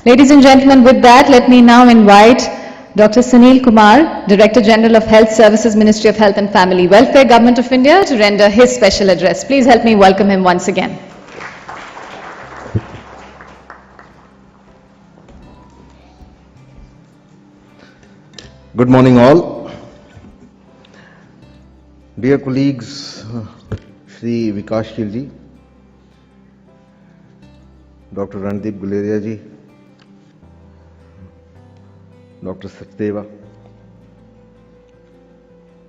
Ladies and gentlemen, with that, let me now invite Dr. Sunil Kumar, Director General of Health Services, Ministry of Health and Family Welfare, Government of India, to render his special address. Please help me welcome him once again. Good morning all. Dear colleagues, Shri Vikashshil ji, Dr. Randeep Guleria ji, Dr. Sachdeva,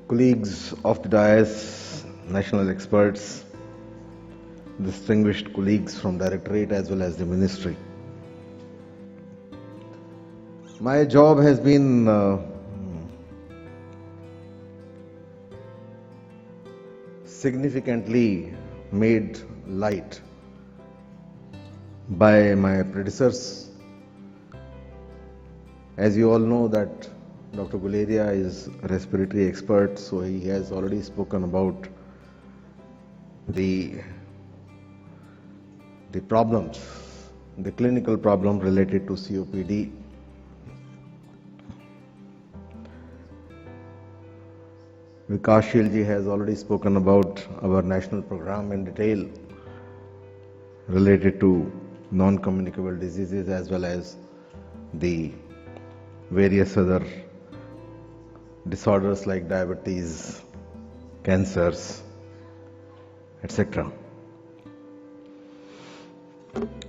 colleagues of the dais, national experts, distinguished colleagues from Directorate as well as the Ministry. My job has been significantly made light by my predecessors. As you all know that Dr. Guleria is a respiratory expert, so he has already spoken about the problems, the clinical problem related to COPD. Vikashshil ji has already spoken about our national program in detail related to non-communicable diseases as well as the various other disorders like diabetes, cancers, etc.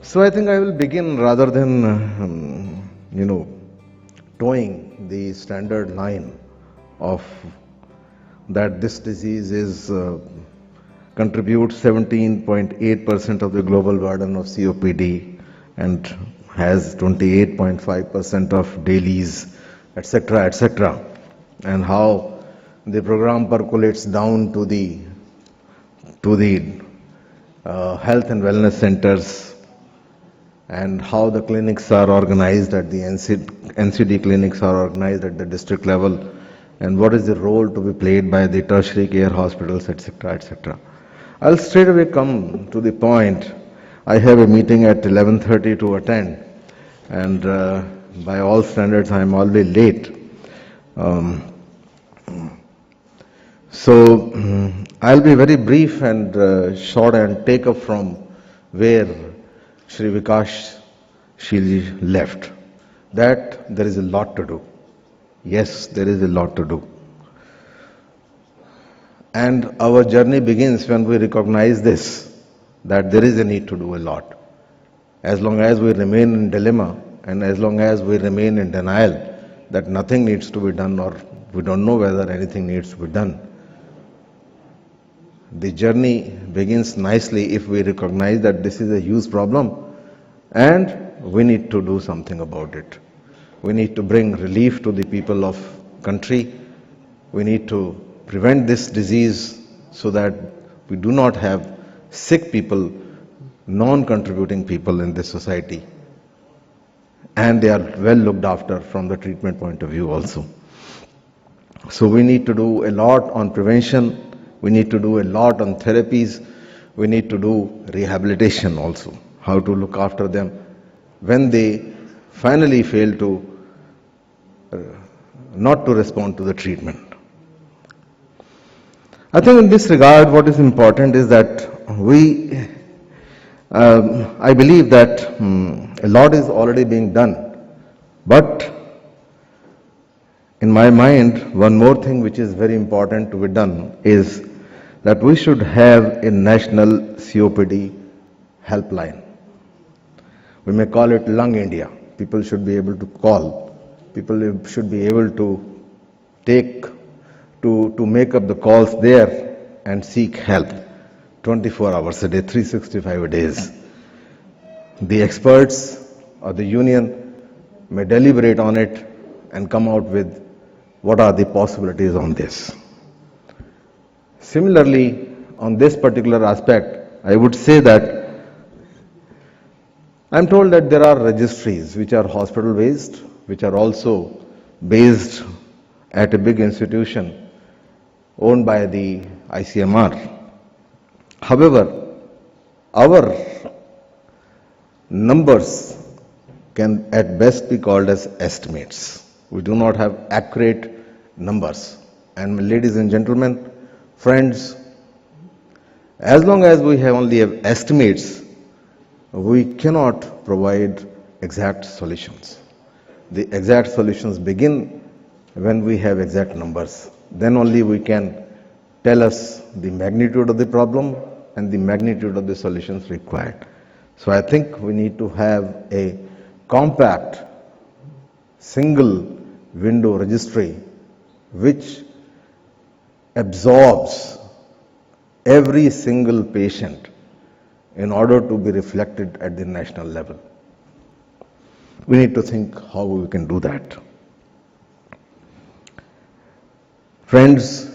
So I think I will begin rather than, towing the standard line of that this disease contributes 17.8% of the global burden of COPD and has 28.5% of dailies, etc., and how the program percolates down to the health and wellness centers, and how the clinics are organized at the NCD clinics are organized at the district level, and what is the role to be played by the tertiary care hospitals, etc. I'll straight away come to the point. I have a meeting at 11:30 to attend, and by all standards I am always late. So I'll be very brief and short and take up from where Shri Vikashshil left. That there is a lot to do. Yes, there is a lot to do. And our journey begins when we recognize this, that there is a need to do a lot. As long as we remain in dilemma and as long as we remain in denial that nothing needs to be done or we don't know whether anything needs to be done, the journey begins nicely if we recognize that this is a huge problem and we need to do something about it. We need to bring relief to the people of country. We need to prevent this disease so that we do not have sick people, non-contributing people in this society. And they are well looked after from the treatment point of view also. So we need to do a lot on prevention. We need to do a lot on therapies. We need to do rehabilitation also, how to look after them when they finally fail to not to respond to the treatment. I think in this regard what is important is that I believe that a lot is already being done, but in my mind one more thing which is very important to be done is that we should have a national COPD helpline. We may call it Lung India. People should be able to call. People should be able to make up the calls there and seek help 24 hours a day, 365 days. The experts or the union may deliberate on it and come out with what are the possibilities on this. Similarly, on this particular aspect, I would say that I'm told that there are registries which are hospital based, which are also based at a big institution owned by the ICMR. However, our numbers can at best be called as estimates. We do not have accurate numbers. And ladies and gentlemen, friends, as long as we have only have estimates, we cannot provide exact solutions. The exact solutions begin when we have exact numbers. Then only we can tell us the magnitude of the problem and the magnitude of the solutions required. So I think we need to have a compact, single window registry which absorbs every single patient in order to be reflected at the national level. We need to think how we can do that. Friends,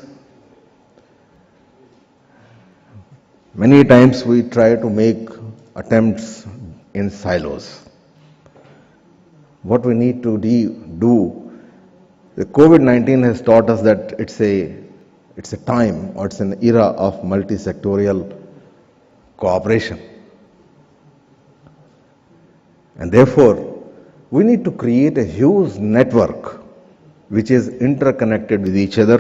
many times we try to make attempts in silos. What we need to do, the COVID-19 has taught us that it's a time or it's an era of multi-sectorial cooperation. And therefore, we need to create a huge network which is interconnected with each other,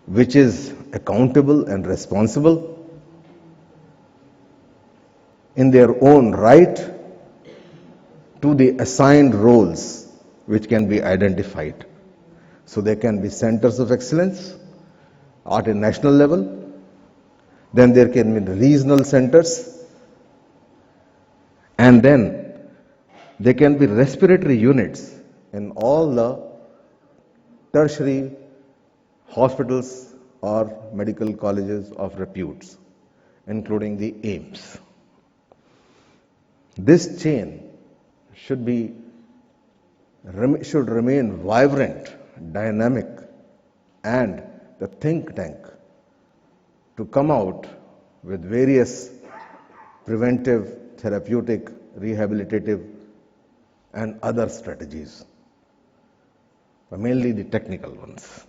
which is accountable and responsible in their own right to the assigned roles which can be identified. So there can be centers of excellence at a national level, then there can be regional centers, and then there can be respiratory units in all the tertiary hospitals or medical colleges of repute, including the AIIMS. This chain should remain vibrant, dynamic, and the think tank to come out with various preventive, therapeutic, rehabilitative, and other strategies, but mainly the technical ones.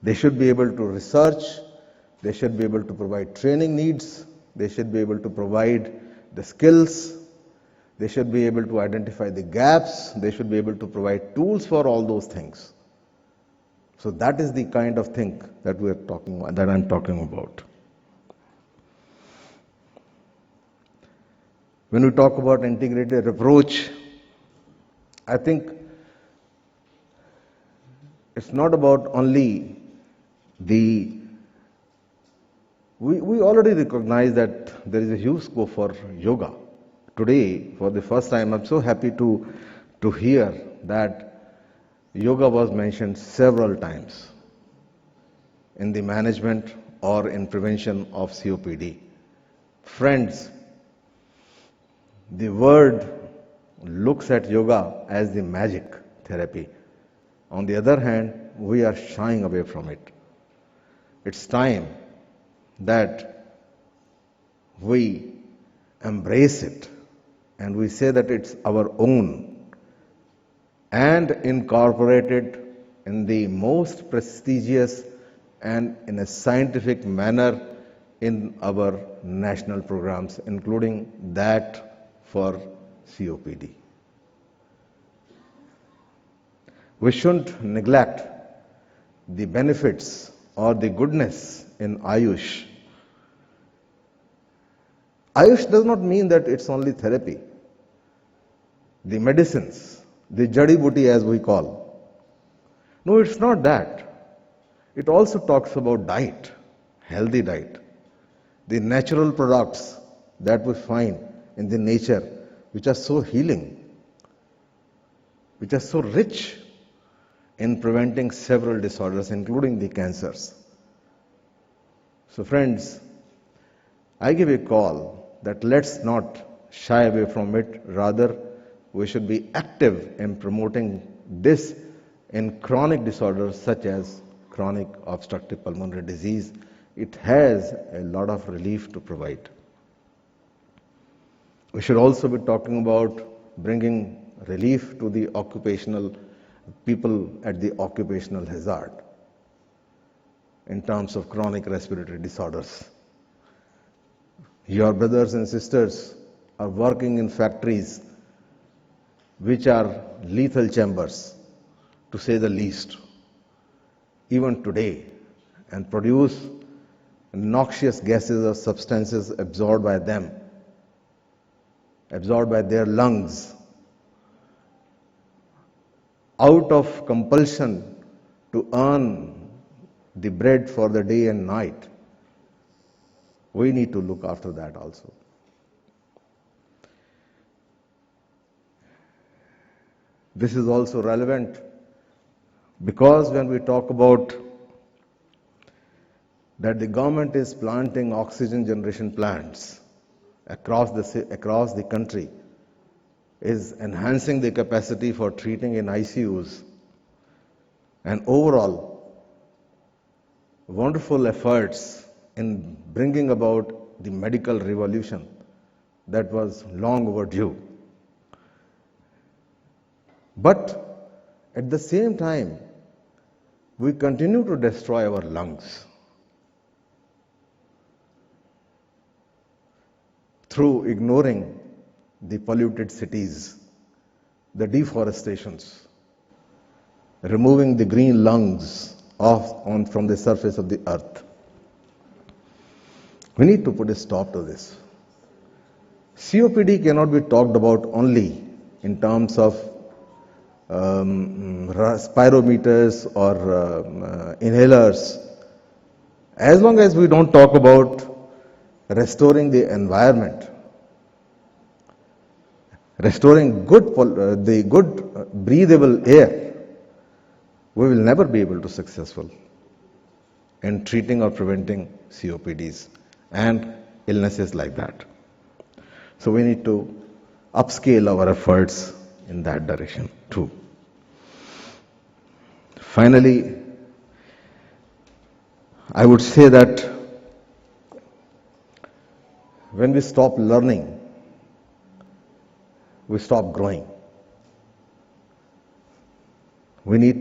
They should be able to research, they should be able to provide training needs, they should be able to provide the skills, they should be able to identify the gaps, they should be able to provide tools for all those things. So that is the kind of thing that I'm talking about. When we talk about integrated approach, I think it's not about only we already recognize that there is a huge scope for yoga. Today, for the first time, I'm so happy to hear that yoga was mentioned several times in the management or in prevention of COPD. Friends, the world looks at yoga as the magic therapy. On the other hand, we are shying away from it. It's time that we embrace it and we say that it's our own and incorporate it in the most prestigious and in a scientific manner in our national programs, including that for COPD. We shouldn't neglect the benefits or the goodness in Ayush. Ayush does not mean that it's only therapy. The medicines, the jadi buti as we call. No, it's not that. It also talks about diet, healthy diet, the natural products that we find in the nature which are so healing, which are so rich in preventing several disorders, including the cancers. So friends, I give a call that let's not shy away from it. Rather, we should be active in promoting this in chronic disorders such as chronic obstructive pulmonary disease. It has a lot of relief to provide. We should also be talking about bringing relief to the occupational people at the occupational hazard in terms of chronic respiratory disorders. Your brothers and sisters are working in factories which are lethal chambers, to say the least, even today, and produce noxious gases or substances absorbed by them, absorbed by their lungs, out of compulsion to earn the bread for the day and night. We need to look after that also. This is also relevant because when we talk about that the government is planting oxygen generation plants across the country, is enhancing the capacity for treating in ICUs, and overall wonderful efforts in bringing about the medical revolution that was long overdue. But at the same time, we continue to destroy our lungs through ignoring the polluted cities, the deforestations, removing the green lungs from the surface of the earth. We need to put a stop to this. COPD cannot be talked about only in terms of spirometers or inhalers. As long as we don't talk about restoring the environment, restoring the good breathable air, we will never be able to successful in treating or preventing COPDs and illnesses like that. So we need to upscale our efforts in that direction too. Finally, I would say that when we stop learning, we stop growing. We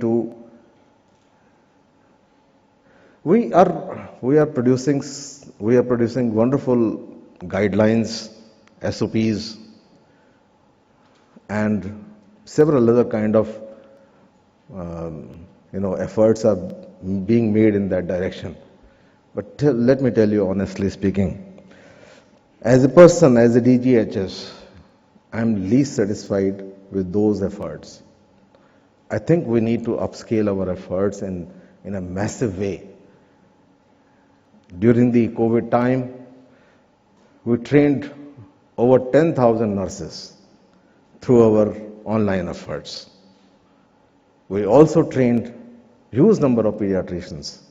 are producing wonderful guidelines, SOPs, and several other kind of efforts are being made in that direction. But let me tell you honestly speaking, as a person, as a DGHS, I'm least satisfied with those efforts. I think we need to upscale our efforts in a massive way. During the COVID time, we trained over 10,000 nurses through our online efforts. We also trained huge number of pediatricians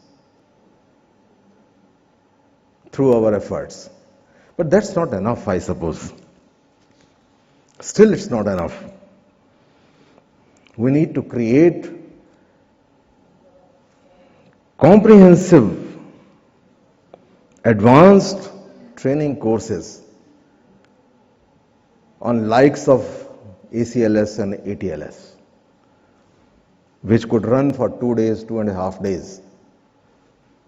through our efforts. But that's not enough, I suppose. Still, it's not enough. We need to create comprehensive, advanced training courses on likes of ACLS and ATLS, which could run for 2 days, 2.5 days,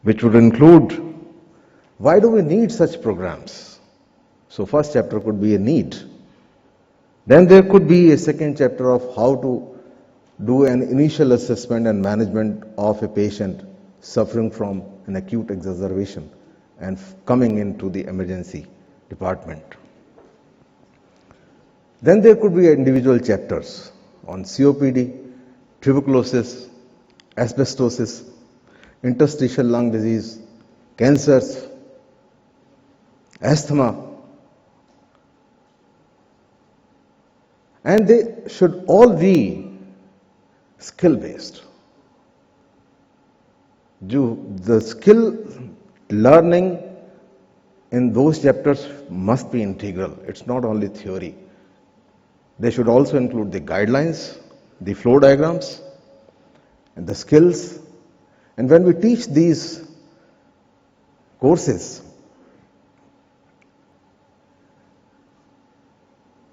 which would include why do we need such programs. So first chapter could be a need. Then there could be a second chapter of how to do an initial assessment and management of a patient suffering from an acute exacerbation and coming into the emergency department. Then there could be individual chapters on COPD, tuberculosis, asbestosis, interstitial lung disease, cancers, asthma, and they should all be skill-based. The skill learning in those chapters must be integral. It's not only theory. They should also include the guidelines, the flow diagrams, and the skills. And when we teach these courses,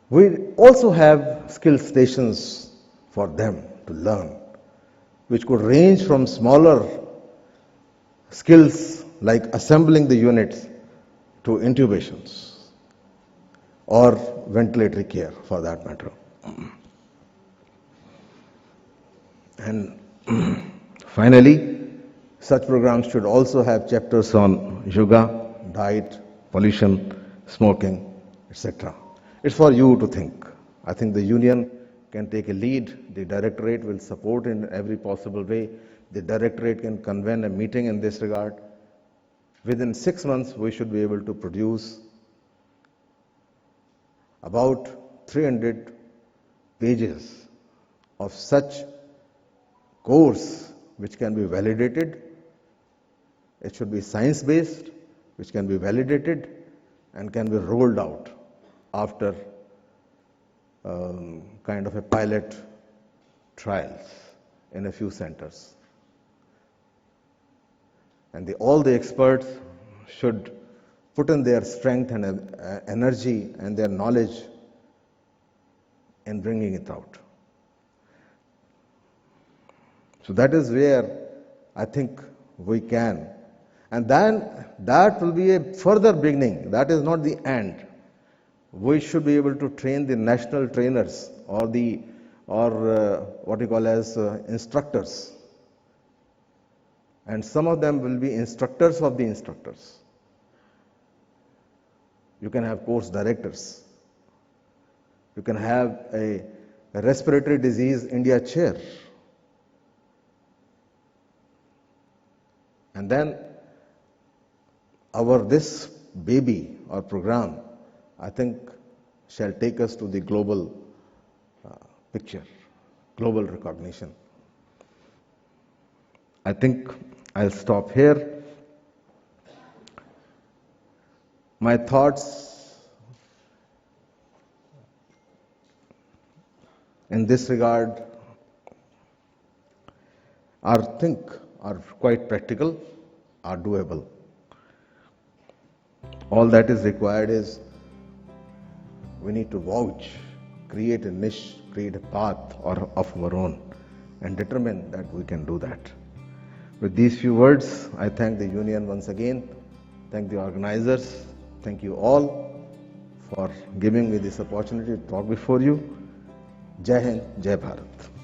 we also have skill stations for them to learn, which could range from smaller skills like assembling the units to intubations or ventilatory care for that matter. And finally, such programs should also have chapters on yoga, diet, pollution, smoking, etc. It's for you to think. I think the union can take a lead. The directorate will support in every possible way. The directorate can convene a meeting in this regard. Within 6 months, we should be able to produce about 300 pages of such course which can be validated. It should be science-based, which can be validated and can be rolled out after kind of a pilot trials in a few centers. And all the experts should put in their strength and energy and their knowledge in bringing it out. So that is where I think we can. And then that will be a further beginning. That is not the end. We should be able to train the national trainers or what you call as instructors. And some of them will be instructors of the instructors. You can have course directors. You can have a respiratory disease India chair. And then this baby or program, I think, shall take us to the global picture, global recognition. I think I'll stop here. My thoughts in this regard are quite practical, are doable. All that is required is we need to vouch, create a niche, create a path of our own, and determine that we can do that. With these few words, I thank the union once again, thank the organizers, thank you all for giving me this opportunity to talk before you. Jai Hind, Jai Bharat.